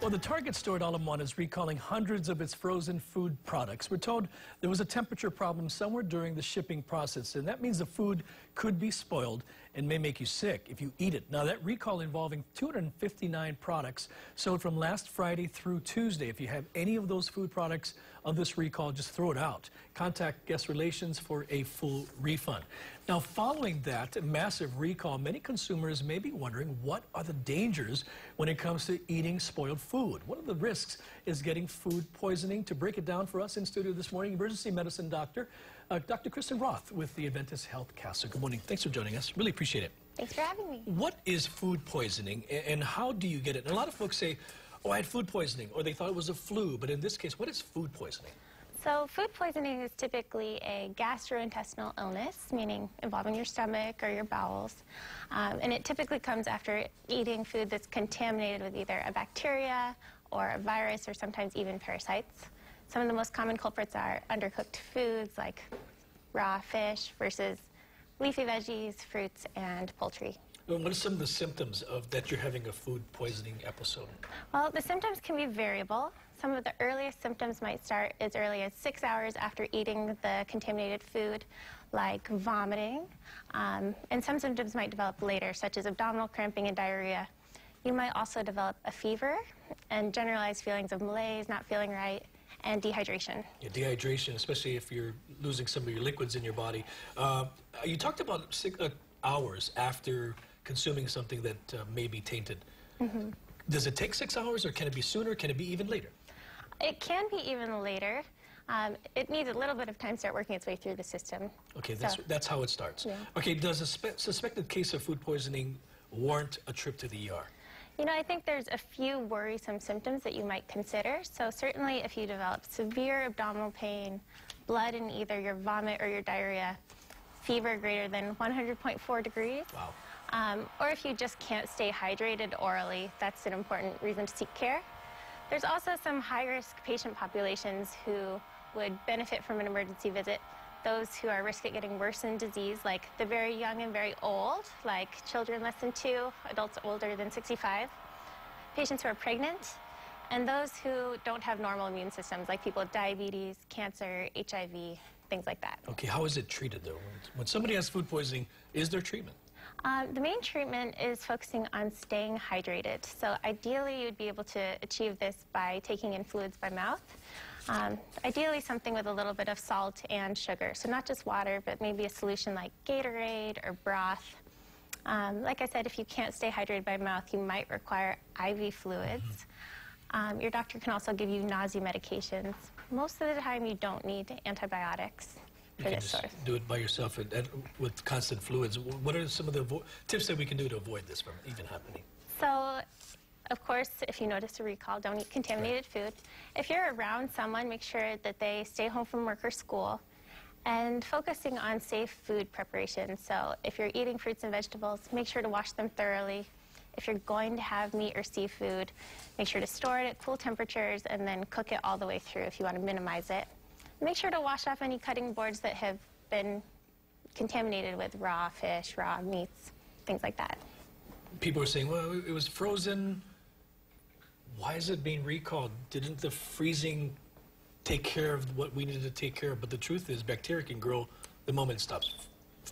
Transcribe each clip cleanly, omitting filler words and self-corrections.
Well, the Target store at Ala Moana is recalling hundreds of its frozen food products. We're told there was a temperature problem somewhere during the shipping process, and that means the food could be spoiled and may make you sick if you eat it. Now, that recall involving 259 products sold from last Friday through Tuesday. If you have any of those food products of this recall, just throw it out. Contact Guest Relations for a full refund. Now, following that massive recall, many consumers may be wondering what are the dangers when it comes to eating spoiled food. One of the risks is getting food poisoning. To break it down for us in studio this morning, emergency medicine doctor, Dr. Kristen Roth with the Adventist Health Castle. Good morning. Thanks for joining us. Really appreciate it. Thanks for having me. What is food poisoning and how do you get it? And a lot of folks say, oh, I had food poisoning, or they thought it was a flu. But in this case, what is food poisoning? So food poisoning is typically a gastrointestinal illness, meaning involving your stomach or your bowels. And it typically comes after eating food that's contaminated with either a bacteria or a virus or sometimes even parasites. Some of the most common culprits are undercooked foods like raw fish versus leafy veggies, fruits, and poultry. What are some of the symptoms of that you're having a food poisoning episode? Well, the symptoms can be variable. Some of the earliest symptoms might start as early as 6 hours after eating the contaminated food, like vomiting. And some symptoms might develop later, such as abdominal cramping and diarrhea. You might also develop a fever and generalized feelings of malaise, not feeling right, and dehydration. Yeah, dehydration, especially if you're losing some of your liquids in your body. You talked about 6 hours after consuming something that may be tainted. Mm-hmm. Does it take 6 hours, or can it be sooner? Can it be even later? It can be even later. It needs a little bit of time to start working its way through the system. Okay, that's how it starts. Yeah. Okay, does a suspected case of food poisoning warrant a trip to the ER? You know, I think there's a few worrisome symptoms that you might consider. So certainly if you develop severe abdominal pain, blood in either your vomit or your diarrhea, fever greater than 100.4 degrees, wow. Or if you just can't stay hydrated orally, that's an important reason to seek care. There's also some high-risk patient populations who would benefit from an emergency visit. Those who are at risk of getting worsened disease, like the very young and very old, like children less than 2, adults older than 65, patients who are pregnant, and those who don't have normal immune systems, like people with diabetes, cancer, HIV, things like that. Okay, how is it treated, though? When somebody has food poisoning, is there treatment? The main treatment is focusing on staying hydrated. So ideally, you'd be able to achieve this by taking in fluids by mouth. Ideally, something with a little bit of salt and sugar. So not just water, but maybe a solution like Gatorade or broth. Like I said, if you can't stay hydrated by mouth, you might require IV fluids. Mm-hmm. Your doctor can also give you nausea medications. Most of the time, you don't need antibiotics. You can just do it by yourself and with constant fluids. What are some of the tips that we can do to avoid this from even happening? So, of course, if you notice a recall, don't eat contaminated food. If you're around someone, make sure that they stay home from work or school. And focusing on safe food preparation. So if you're eating fruits and vegetables, make sure to wash them thoroughly. If you're going to have meat or seafood, make sure to store it at cool temperatures and then cook it all the way through if you want to minimize it. Make sure to wash off any cutting boards that have been contaminated with raw fish, raw meats, things like that. People are saying, well, it was frozen. Why is it being recalled? Didn't the freezing take care of what we needed to take care of? But the truth is, bacteria can grow the moment it stops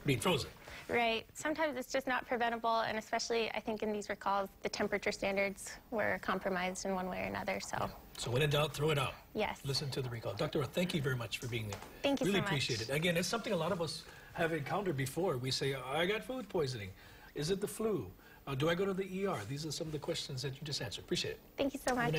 being frozen. Right. Sometimes it's just not preventable, and especially, I think, in these recalls, the temperature standards were compromised in one way or another. So, yeah. So when in doubt, throw it out. Yes. Listen to the recall. Dr. Roth, thank you very much for being there. Thank you really so much. Appreciate it. Again, it's something a lot of us have encountered before. We say, I got food poisoning. Is it the flu? Do I go to the ER? These are some of the questions that you just answered. Appreciate it. Thank you so much.